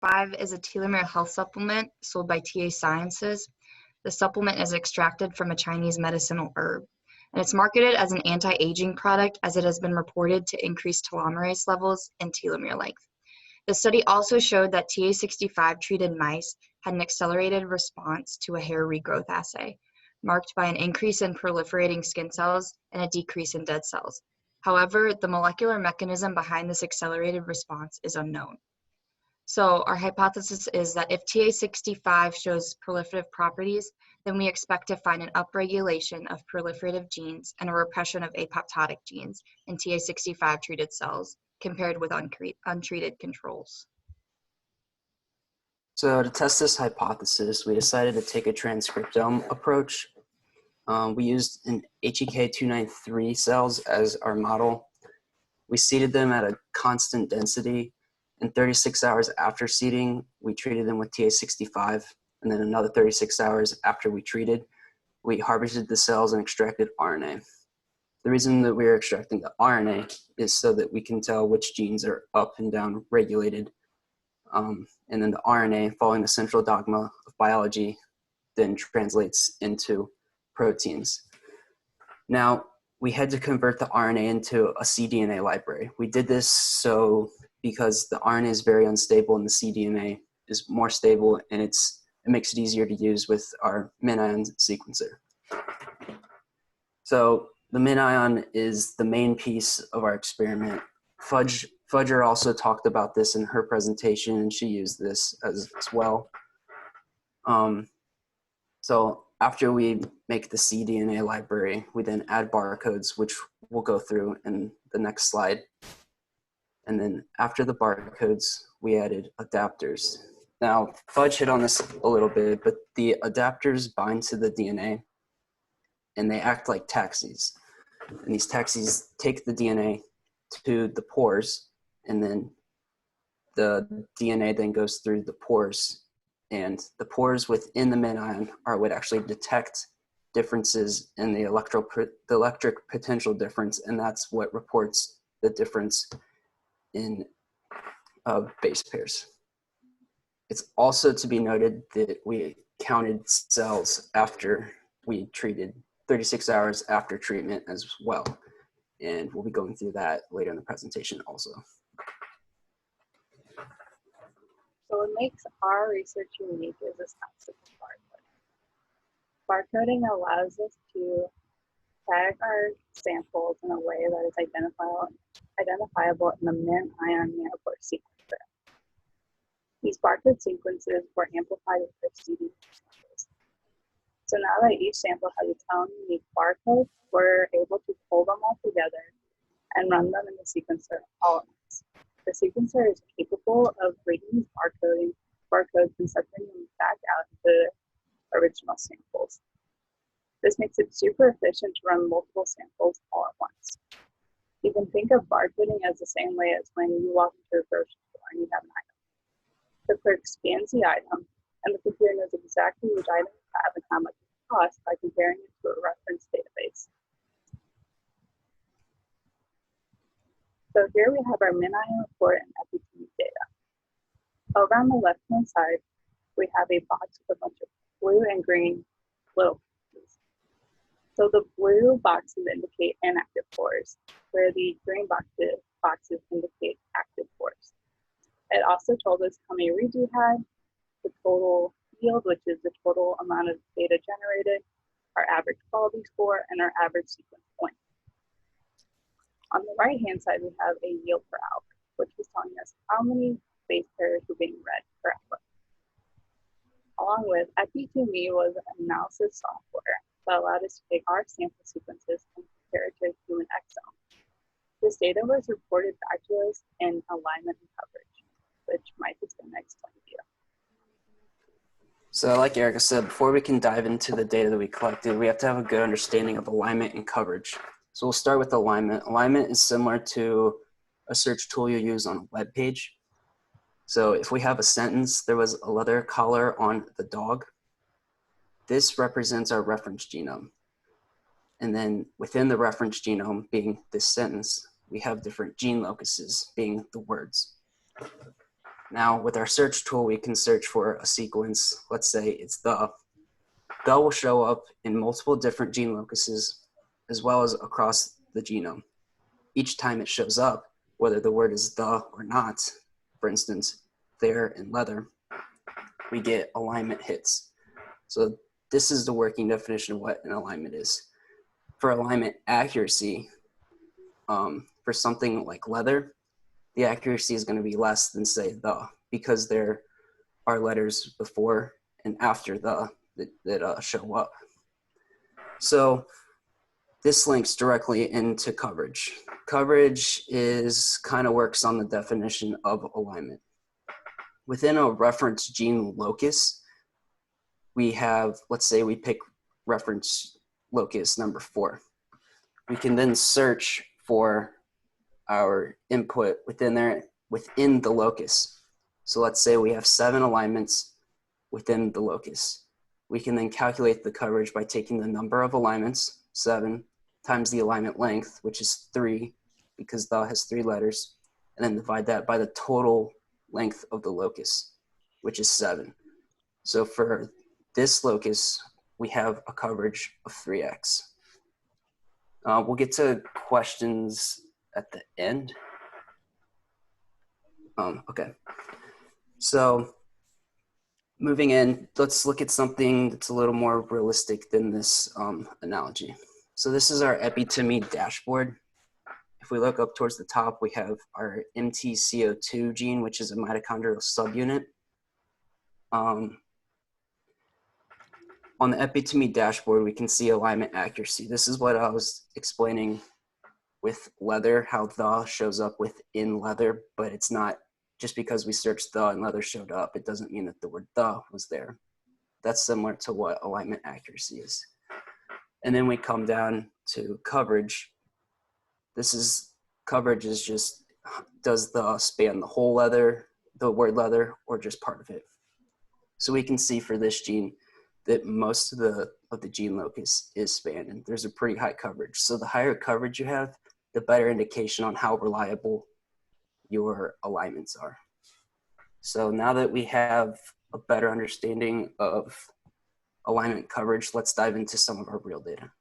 TA-65 is a telomere health supplement sold by TA-Sciences. The supplement is extracted from a Chinese medicinal herb, and it's marketed as an anti-aging product as it has been reported to increase telomerase levels and telomere length. The study also showed that TA-65 treated mice had an accelerated response to a hair regrowth assay, marked by an increase in proliferating skin cells and a decrease in dead cells. However, the molecular mechanism behind this accelerated response is unknown. So our hypothesis is that if TA-65 shows proliferative properties, then we expect to find an upregulation of proliferative genes and a repression of apoptotic genes in TA-65 treated cells compared with untreated controls. So to test this hypothesis, we decided to take a transcriptome approach. We used an HEK293 cells as our model. We seeded them at a constant density, and 36 hours after seeding, we treated them with TA-65, and then another 36 hours after we treated, we harvested the cells and extracted RNA. The reason that we are extracting the RNA is so that we can tell which genes are up and down regulated. And then the RNA, following the central dogma of biology, then translates into proteins. Now, we had to convert the RNA into a cDNA library. We did this because the RNA is very unstable and the cDNA is more stable, and it makes it easier to use with our MinION sequencer. So the MinION is the main piece of our experiment. Fudger also talked about this in her presentation, and she used this as well. So after we make the cDNA library, we then add barcodes, which we'll go through in the next slide. And then after the barcodes, we added adapters. Now, Fudge hit on this a little bit, but the adapters bind to the DNA, and they act like taxis. And these taxis take the DNA to the pores, and then the DNA then goes through the pores, and the pores within the MinION are what actually detect differences in the electric potential difference, and that's what reports the difference in base pairs. It's also to be noted that we counted cells after we treated, 36 hours after treatment as well. And we'll be going through that later in the presentation also. So what makes our research unique is this concept of barcoding. Barcoding allows us to tag our samples in a way that is identifiable in the MinION nanopore sequencer. These barcode sequences were amplified with preceding samples. So now that each sample has its own unique barcode, we're able to pull them all together and run them in the sequencer all at once. The sequencer is capable of reading these barcodes and separating them back out to the original samples. This makes it super efficient to run multiple samples all at once. You can think of barcoding as the same way as when you walk into a grocery store and you have an item. The clerk scans the item, and the computer knows exactly which item you have and how much it costs by comparing it to a reference database. So here we have our MinION report and FET data. Over on the left-hand side, we have a box with a bunch of blue and green little boxes. So the blue boxes indicate inactive pores, where the green boxes indicate active pores. It also told us how many reads we had, the total yield, which is the total amount of data generated, our average quality score, and our average sequence point. On the right-hand side, we have a yield per hour, which is telling us how many base pairs were being read per hour. Along with FE2Me was an analysis software that allowed us to take our sample sequences and compare it to a human exome. This data was reported back to us in alignment and coverage, which Mike is going to explain to you. So like Erika said, before we can dive into the data that we collected, we have to have a good understanding of alignment and coverage. So we'll start with alignment. Alignment is similar to a search tool you use on a web page. So if we have a sentence, there was a leather collar on the dog, this represents our reference genome. And then within the reference genome, being this sentence, we have different gene locuses, being the words. Now with our search tool, we can search for a sequence. Let's say it's the. The will show up in multiple different gene locuses as well as across the genome. Each time it shows up, whether the word is the or not, for instance, there in leather, we get alignment hits. So this is the working definition of what an alignment is. For alignment accuracy, for something like leather, the accuracy is going to be less than, say, the, because there are letters before and after the that show up. So this links directly into coverage. Coverage kind of works on the definition of alignment. Within a reference gene locus, we have, let's say we pick reference locus number 4. We can then search for our input within the locus. So let's say we have 7 alignments within the locus. We can then calculate the coverage by taking the number of alignments, 7, times the alignment length, which is 3, because the has 3 letters, and then divide that by the total length of the locus, which is 7. So for this locus, we have a coverage of 3x. We'll get to questions at the end. Okay. So moving in, let's look at something that's a little more realistic than this analogy. So this is our epitomy dashboard. If we look up towards the top, we have our MTCO2 gene, which is a mitochondrial subunit. On the epitomy dashboard, we can see alignment accuracy. This is what I was explaining with leather, how the shows up within leather, but it's not just because we searched the and leather showed up, it doesn't mean that the word the was there. That's similar to what alignment accuracy is. And then we come down to coverage. Coverage is just, does the span the whole leather, the word leather, or just part of it? So we can see for this gene that most of the gene locus is spanned, and there's a pretty high coverage. So the higher coverage you have, the better indication on how reliable your alignments are. So now that we have a better understanding of alignment coverage, let's dive into some of our real data.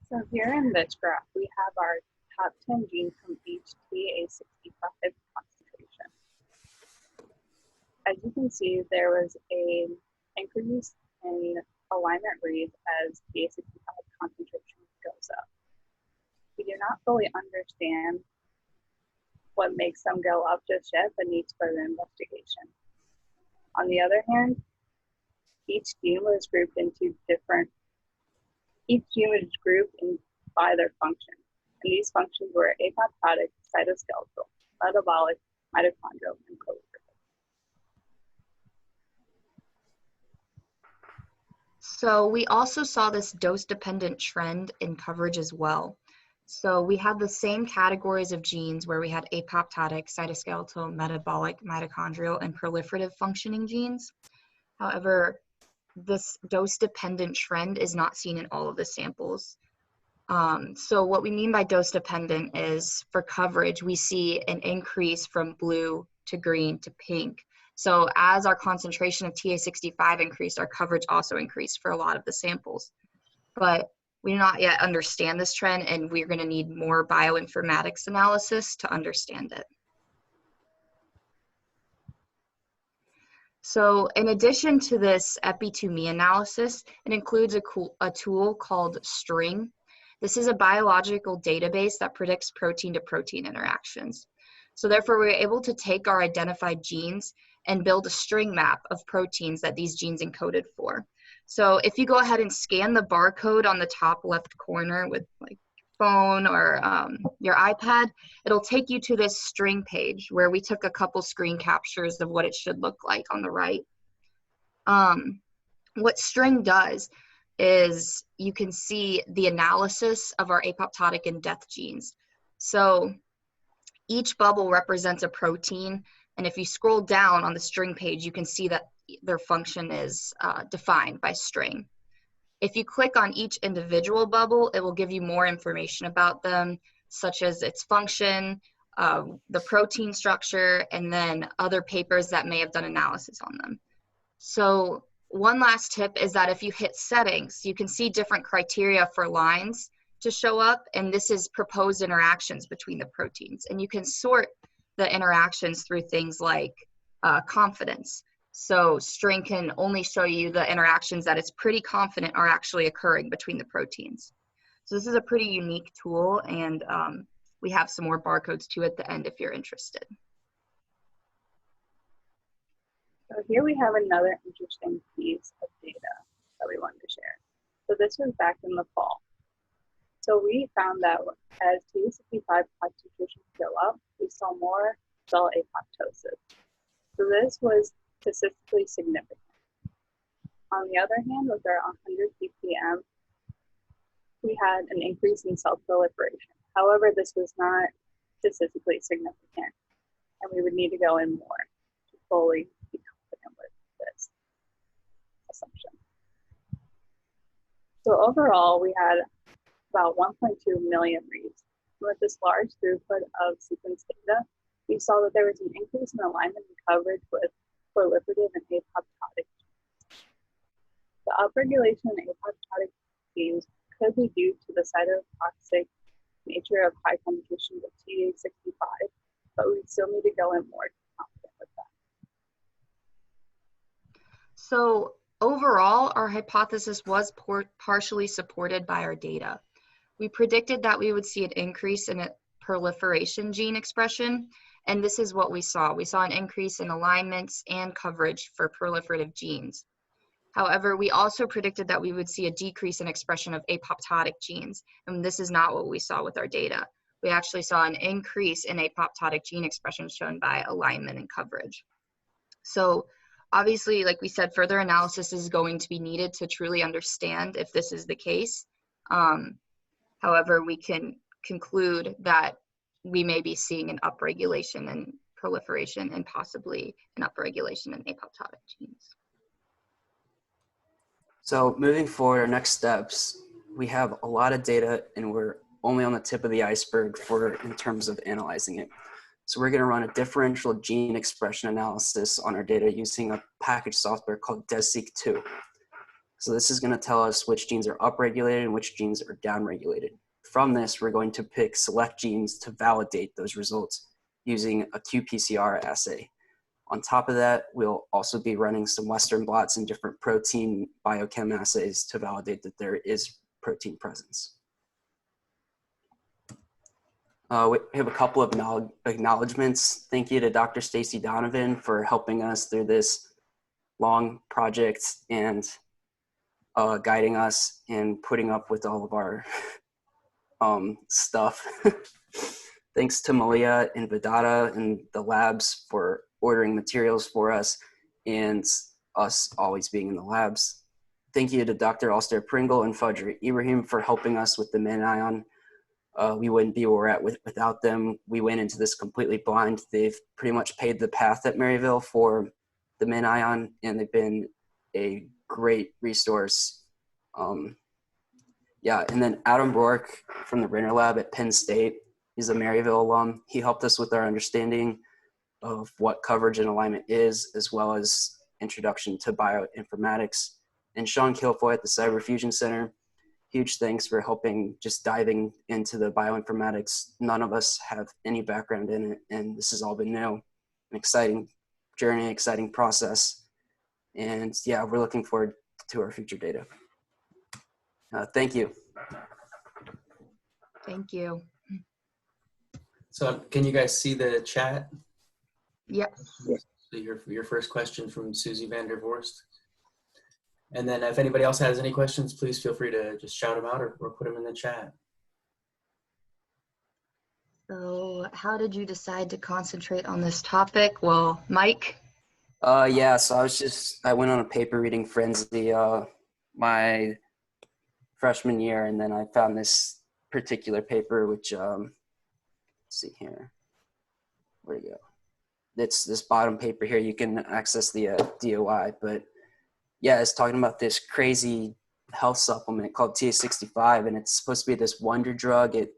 So here in this graph, we have our top 10 genes from each TA-65 concentration. As you can see, there was an increase in alignment reads as TA-65 concentration goes up. We do not fully understand what makes them go up just yet, but needs further investigation. On the other hand, each gene was grouped by their function. And these functions were apoptotic, cytoskeletal, metabolic, mitochondrial, and proliferative. So we also saw this dose-dependent trend in coverage as well. So we had the same categories of genes where we had apoptotic, cytoskeletal, metabolic, mitochondrial, and proliferative functioning genes. However, this dose-dependent trend is not seen in all of the samples. So what we mean by dose-dependent is for coverage, we see an increase from blue to green to pink. So as our concentration of TA-65 increased, our coverage also increased for a lot of the samples. But we do not yet understand this trend, and we're going to need more bioinformatics analysis to understand it. So in addition to this epitomy analysis, it includes a tool called String. This is a biological database that predicts protein-to-protein interactions. So therefore, we're able to take our identified genes and build a string map of proteins that these genes encoded for. So if you go ahead and scan the barcode on the top left corner with like phone or your iPad, it'll take you to this string page where we took a couple screen captures of what it should look like on the right. What String does is you can see the analysis of our apoptotic and death genes. So each bubble represents a protein, and if you scroll down on the string page, you can see that their function is defined by string. If you click on each individual bubble, it will give you more information about them, such as its function, the protein structure, and then other papers that may have done analysis on them. So one last tip is that if you hit settings, you can see different criteria for lines to show up, and this is proposed interactions between the proteins. And you can sort the interactions through things like confidence. So string can only show you the interactions that it's pretty confident are actually occurring between the proteins. So this is a pretty unique tool, and we have some more barcodes too at the end if you're interested. So here we have another interesting piece of data that we wanted to share. So this was back in the fall. So we found that as TA-65 concentrations go up, we saw more cell apoptosis. So this was statistically significant. On the other hand, with our 100 ppm, we had an increase in cell proliferation. However, this was not statistically significant, and we would need to go in more to fully be confident with this assumption. So overall, we had about 1.2 million reads. With this large throughput of sequence data, we saw that there was an increase in alignment and coverage with proliferative and apoptotic genes. The upregulation in apoptotic genes could be due to the cytotoxic nature of high concentrations of TA-65, but we still need to go in more to be confident with that. So overall, our hypothesis was partially supported by our data. We predicted that we would see an increase in a proliferation gene expression, and this is what we saw. We saw an increase in alignments and coverage for proliferative genes. However, we also predicted that we would see a decrease in expression of apoptotic genes, and this is not what we saw with our data. We actually saw an increase in apoptotic gene expression shown by alignment and coverage. So obviously, like we said, further analysis is going to be needed to truly understand if this is the case. However, we can conclude that we may be seeing an upregulation in proliferation and possibly an upregulation in apoptotic genes. So moving forward, our next steps, we have a lot of data and we're only on the tip of the iceberg in terms of analyzing it. So we're going to run a differential gene expression analysis on our data using a package software called DesSeq2. So this is going to tell us which genes are upregulated and which genes are downregulated. From this, we're going to pick select genes to validate those results using a qPCR assay. On top of that, we'll also be running some Western blots and different protein biochem assays to validate that there is protein presence. We have a couple of acknowledgements. Thank you to Dr. Stacy Donovan for helping us through this long project and guiding us and putting up with all of our stuff. Thanks to Malia and Vedata and the labs for ordering materials for us and us always being in the labs. Thank you to Dr. Alster Pringle and Fudger Ibrahim for helping us with the MinION. We wouldn't be where we're at without them. We went into this completely blind. They've pretty much paved the path at Maryville for the MinION, and they've been a great resource. Yeah, and then Adam Rourke from the Renner Lab at Penn State. He's a Maryville alum. He helped us with our understanding of what coverage and alignment is, as well as introduction to bioinformatics. And Sean Kilfoy at the Cyber Fusion Center. Huge thanks for helping just diving into the bioinformatics. None of us have any background in it, and this has all been new. An exciting journey, exciting process. And yeah, we're looking forward to our future data. Thank you. Thank you. So can you guys see the chat? Yes. So your first question from Susie Vandervorst. And then if anybody else has any questions, please feel free to just shout them out or put them in the chat. So how did you decide to concentrate on this topic? Well, Mike? Yeah, so I went on a paper reading frenzy my freshman year, and then I found this particular paper, which, let's see here, where'd it go? It's this bottom paper here. You can access the DOI, but yeah, it's talking about this crazy health supplement called TA-65, and it's supposed to be this wonder drug. It,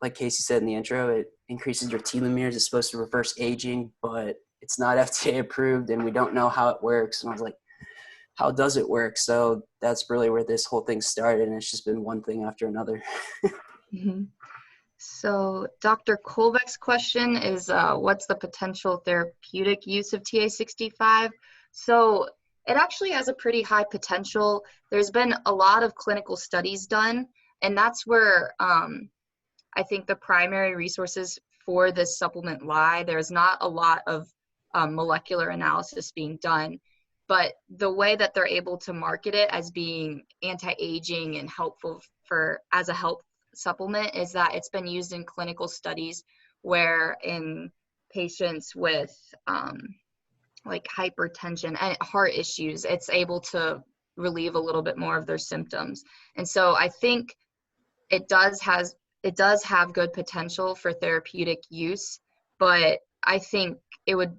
like Casey said in the intro, increases your telomeres. It's supposed to reverse aging, but it's not FDA approved and we don't know how it works. And I was like, how does it work? So that's really where this whole thing started. And it's just been one thing after another. So Dr. Kolbeck's question is, what's the potential therapeutic use of TA-65? So it actually has a pretty high potential. There's been a lot of clinical studies done, and that's where I think the primary resources for this supplement lie. There's not a lot of molecular analysis being done, but the way that they're able to market it as being anti-aging and helpful as a health supplement is that it's been used in clinical studies where in patients with like hypertension and heart issues, it's able to relieve a little bit more of their symptoms. And so I think it does have good potential for therapeutic use, but I think it would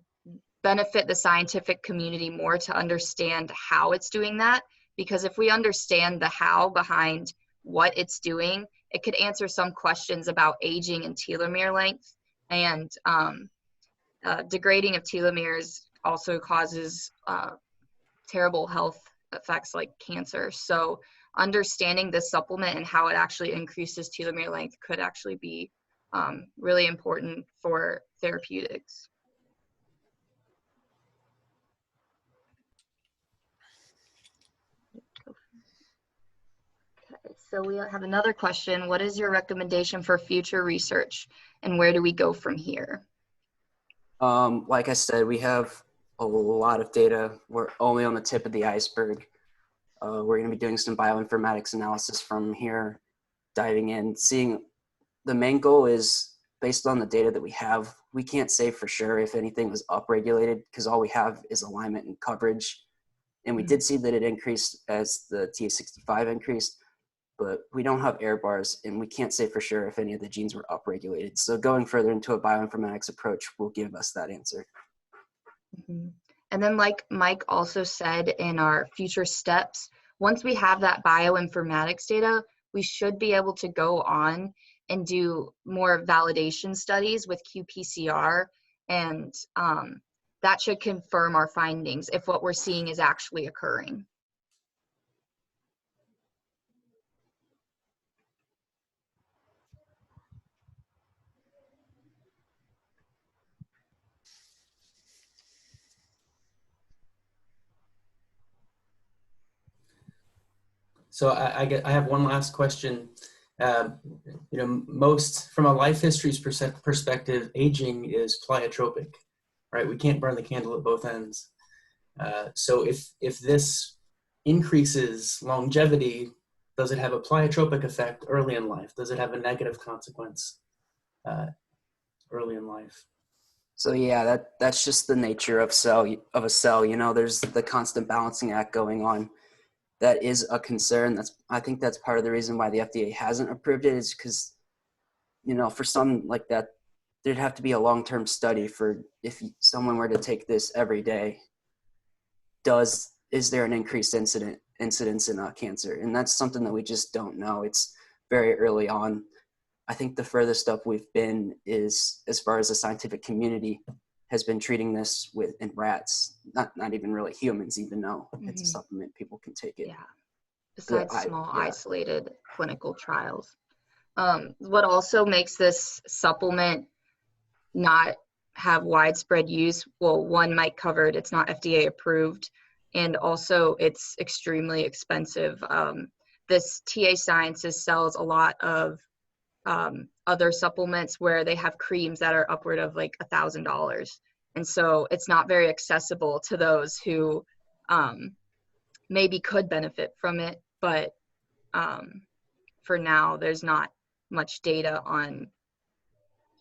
benefit the scientific community more to understand how it's doing that, because if we understand the how behind what it's doing, it could answer some questions about aging and telomere length, and degrading of telomeres also causes terrible health effects like cancer. So understanding this supplement and how it actually increases telomere length could actually be really important for therapeutics. Okay, so we have another question. What is your recommendation for future research and where do we go from here? Like I said, we have a lot of data. We're only on the tip of the iceberg. We're going to be doing some bioinformatics analysis from here, diving in, seeing. The main goal is based on the data that we have. We can't say for sure if anything was upregulated because all we have is alignment and coverage. And we did see that it increased as the TA-65 increased, but we don't have error bars and we can't say for sure if any of the genes were upregulated. So going further into a bioinformatics approach will give us that answer. And then like Mike also said in our future steps, once we have that bioinformatics data, we should be able to go on and do more validation studies with qPCR, and that should confirm our findings if what we're seeing is actually occurring. So I have one last question. Most from a life history's perspective, aging is pleiotropic, right? We can't burn the candle at both ends. So if this increases longevity, does it have a pleiotropic effect early in life? Does it have a negative consequence early in life? So yeah, that's just the nature of a cell. There's the constant balancing act going on. That is a concern. I think that's part of the reason why the FDA hasn't approved it, is because, for something like that, there'd have to be a long-term study for if someone were to take this every day, is there an increased incidence in cancer? And that's something that we just don't know. It's very early on. I think the furthest up we've been is, as far as the scientific community has been treating this in rats, not even really humans, even though it's a supplement, people can take it. Yeah, besides isolated clinical trials. What also makes this supplement not have widespread use, well, one, Mike covered, it's not FDA approved, and also it's extremely expensive. This TA-65 sells a lot of other supplements where they have creams that are upward of like $1,000. And so it's not very accessible to those who maybe could benefit from it. But for now, there's not much data on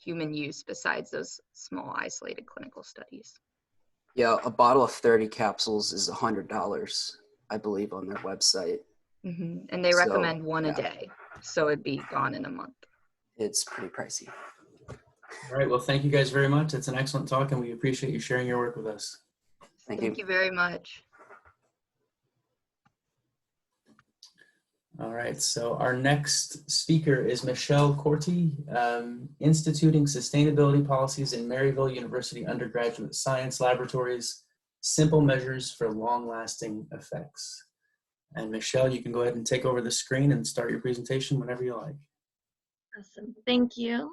human use besides those small isolated clinical studies. Yeah, a bottle of 30 capsules is $100, I believe, on their website. And they recommend one a day. So it'd be gone in a month. It's pretty pricey. All right. Well, thank you guys very much. It's an excellent talk, and we appreciate you sharing your work with us. Thank you very much. All right, so our next speaker is Michelle Corti, Instituting Sustainability Policies in Maryville University Undergraduate Science Laboratories, Simple Measures for Long-Lasting Effects. And Michelle, you can go ahead and take over the screen and start your presentation whenever you like. Awesome, thank you.